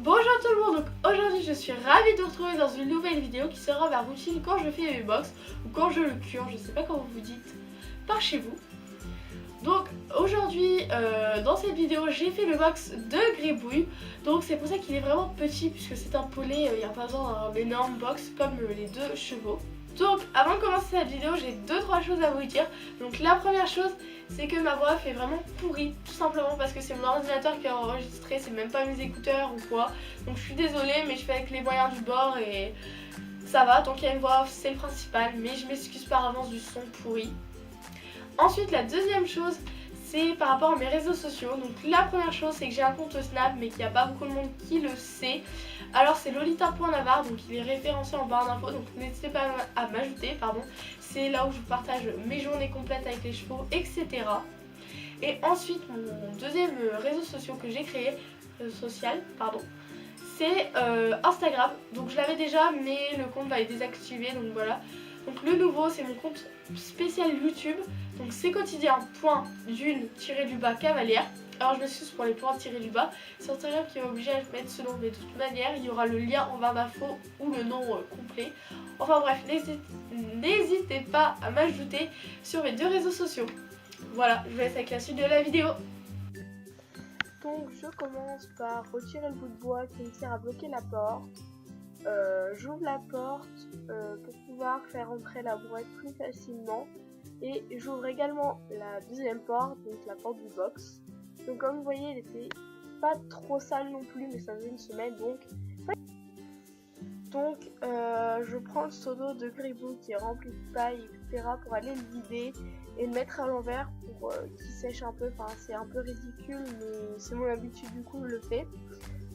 Bonjour tout le monde, donc aujourd'hui je suis ravie de vous retrouver dans une nouvelle vidéo qui sera ma routine quand je fais mes box ou quand je le cure, je sais pas comment vous dites par chez vous. Donc aujourd'hui dans cette vidéo j'ai fait le box de Gribouille, donc c'est pour ça qu'il est vraiment petit puisque c'est un poney, il n'y a pas besoin d'un énorme box comme les deux chevaux. Donc avant de commencer cette vidéo j'ai 2-3 choses à vous dire. Donc la première chose c'est que ma voix fait vraiment pourrie, tout simplement parce que c'est mon ordinateur qui a enregistré, c'est même pas mes écouteurs ou quoi. Donc je suis désolée mais je fais avec les moyens du bord et ça va, tant qu'il y a une voix off c'est le principal, mais je m'excuse par avance du son pourri. Ensuite la deuxième chose c'est par rapport à mes réseaux sociaux. Donc la première chose c'est que j'ai un compte Snap mais qu'il n'y a pas beaucoup de monde qui le sait. Alors c'est lolita.navarre, donc il est référencé en barre d'infos, donc n'hésitez pas à m'ajouter, pardon. C'est là où je partage mes journées complètes avec les chevaux, etc. Et ensuite mon deuxième réseau social que j'ai créé, c'est Instagram. Donc je l'avais déjà mais le compte va être désactivé, donc voilà. Donc le nouveau c'est mon compte spécial YouTube, donc c'est quotidien.d'une-cavalière. Alors je m'excuse pour les points tirés du bas, c'est Instagram qui est obligé à mettre ce nom, mais de toute manière il y aura le lien en barre d'infos ou le nom complet. Enfin bref, n'hésitez pas à m'ajouter sur mes deux réseaux sociaux. Voilà, je vous laisse avec la suite de la vidéo. Donc je commence par retirer le bout de bois qui me sert à bloquer la porte. J'ouvre la porte pour pouvoir faire entrer la brouette plus facilement. Et j'ouvre également la deuxième porte, donc la porte du box. Donc comme vous voyez, elle était pas trop sale non plus, mais ça faisait une semaine donc. Je prends le seau d'eau de Gribouille qui est rempli de paille, etc. pour aller le vider et le mettre à l'envers pour qu'il sèche un peu. Enfin c'est un peu ridicule mais c'est mon habitude, du coup je le fais.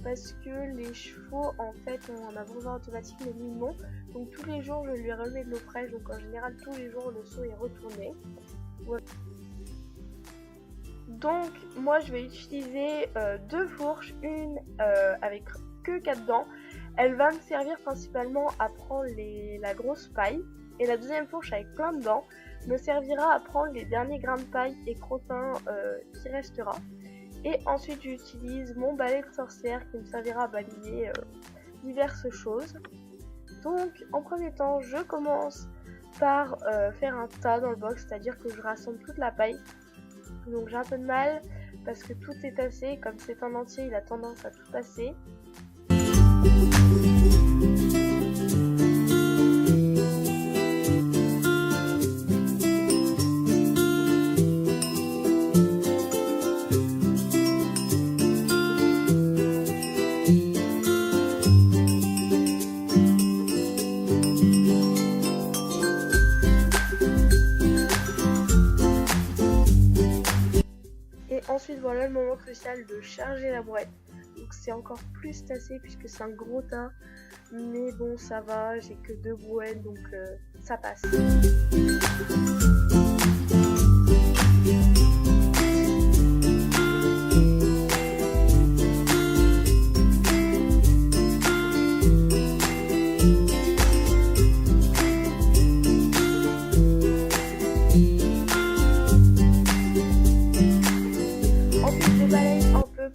Parce que les chevaux en fait ont un abreuvoir automatique mais lui non. Donc tous les jours je lui remets de l'eau fraîche, donc en général tous les jours le seau est retourné. Voilà. Donc moi je vais utiliser deux fourches, une avec que 4 dents. Elle va me servir principalement à prendre la grosse paille. Et la deuxième fourche avec plein de dents me servira à prendre les derniers grains de paille et crottins qui restera. Et ensuite j'utilise mon balai de sorcière qui me servira à balayer diverses choses. Donc en premier temps je commence par faire un tas dans le box, c'est-à-dire que je rassemble toute la paille. Donc j'ai un peu de mal parce que tout est tassé, comme c'est un entier il a tendance à tout tasser. Ensuite voilà le moment crucial de charger la brouette. Donc c'est encore plus tassé puisque c'est un gros tas. Mais bon ça va, j'ai que 2 brouettes donc ça passe.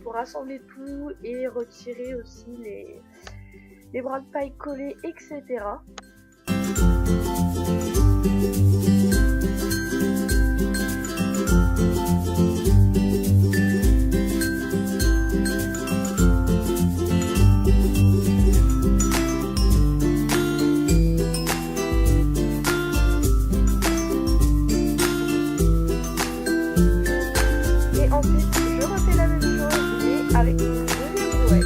Pour rassembler tout et retirer aussi les bras de paille collés, etc. Et ensuite je refais la même chose mais avec une deuxième brouette.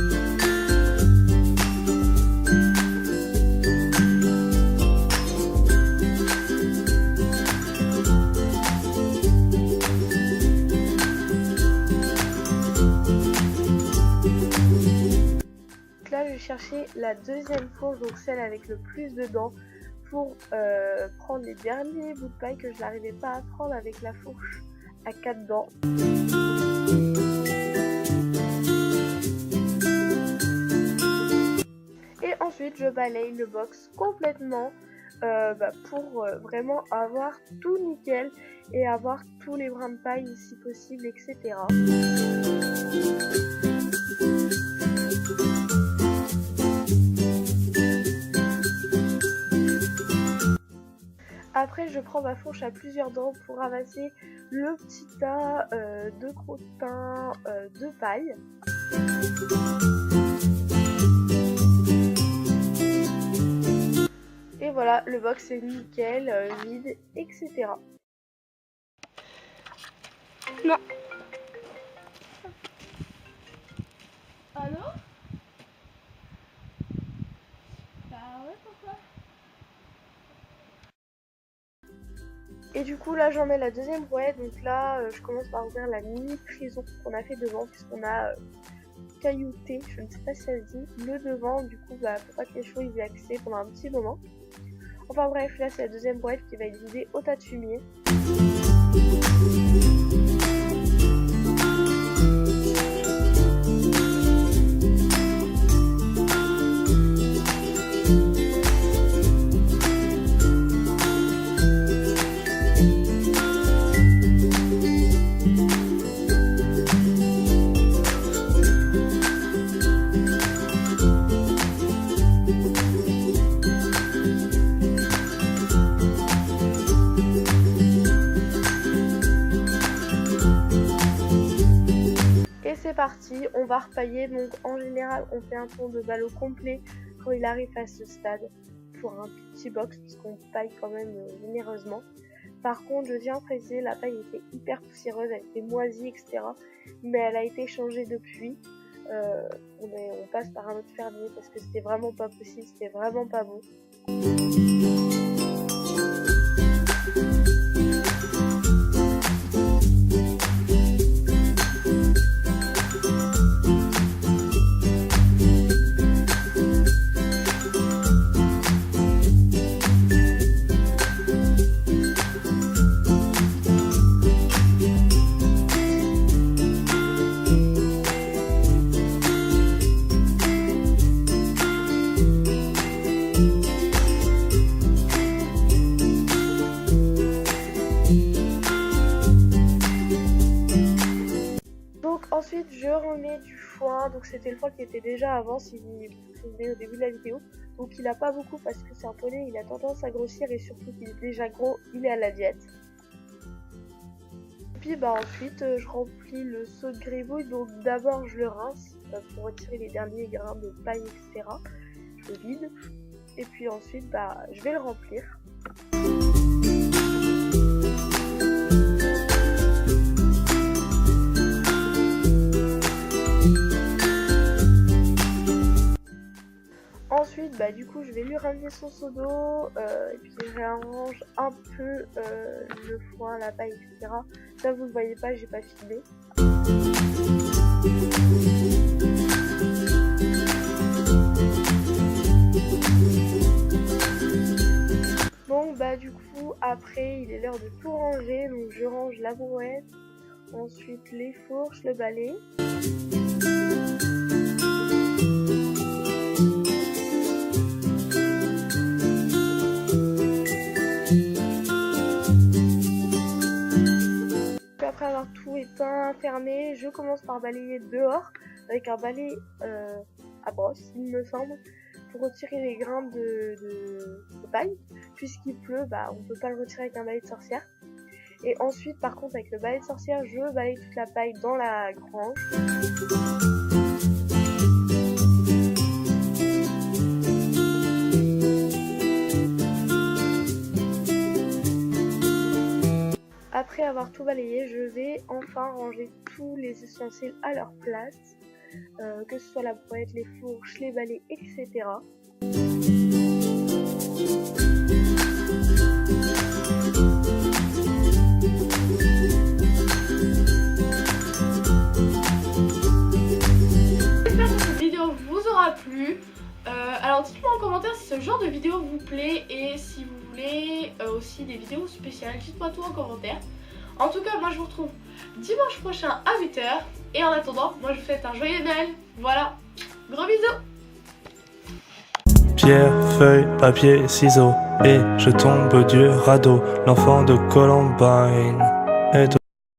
Donc là je vais chercher la deuxième fourche, donc celle avec le plus de dents, pour prendre les derniers bouts de paille que je n'arrivais pas à prendre avec la fourche à 4 dents. Et ensuite je balaye le box complètement pour vraiment avoir tout nickel et avoir tous les brins de paille si possible, etc. Ensuite, je prends ma fourche à plusieurs dents pour ramasser le petit tas de crottins de paille. Et voilà, le box est nickel, vide, etc. Non. Allô? Bah ouais, pourquoi? Et du coup là j'en mets la deuxième brouette, donc là je commence par ouvrir la mini prison qu'on a fait devant, puisqu'on a caillouté, je ne sais pas si ça se dit, le devant, du coup bah pour pas que les chevaux y aient accès pendant un petit moment. Enfin bref, là c'est la deuxième brouette qui va être vidée au tas de fumier. C'est parti, on va repailler. Donc en général on fait un tour de ballot complet quand il arrive à ce stade pour un petit box, puisqu'on paille quand même généreusement. Par contre je tiens à préciser, la paille était hyper poussiéreuse, elle était moisie, etc. Mais elle a été changée depuis. On passe par un autre fermier parce que c'était vraiment pas possible, c'était vraiment pas bon. Ensuite je remets du foin, donc c'était le foin qui était déjà avant si vous vous souvenez au début de la vidéo. Donc il a pas beaucoup parce que c'est un poney, il a tendance à grossir et surtout qu'il est déjà gros, il est à la diète. Et puis bah ensuite je remplis le seau de gribouille, donc d'abord je le rince pour retirer les derniers grains de paille, etc. Je le vide et puis ensuite bah je vais le remplir. Ensuite, bah du coup, je vais lui ramener son seau d'eau et puis je réarrange un peu le foin, la paille, etc. Ça, vous ne voyez pas, j'ai pas filmé. Donc, bah du coup, après, il est l'heure de tout ranger. Donc, je range la brouette, ensuite les fourches, le balai. Après avoir tout éteint, fermé, je commence par balayer dehors avec un balai à brosse, il me semble, pour retirer les grains de paille. Puisqu'il pleut, bah, on peut pas le retirer avec un balai de sorcière. Et ensuite, par contre, avec le balai de sorcière, je balaye toute la paille dans la grange. Après avoir tout balayé, je vais enfin ranger tous les ustensiles à leur place, que ce soit la brouette, les fourches, les balais, etc. J'espère que cette vidéo vous aura plu. Alors dites-moi en commentaire si ce genre de vidéo vous plaît et si vous voulez aussi des vidéos spéciales, dites-moi tout en commentaire. En tout cas, moi je vous retrouve dimanche prochain à 8 h. Et en attendant, moi je vous souhaite un joyeux Noël. Voilà, gros bisous. Pierre, feuille, papier, ciseaux. Et je tombe du radeau, l'enfant de Columbine. Et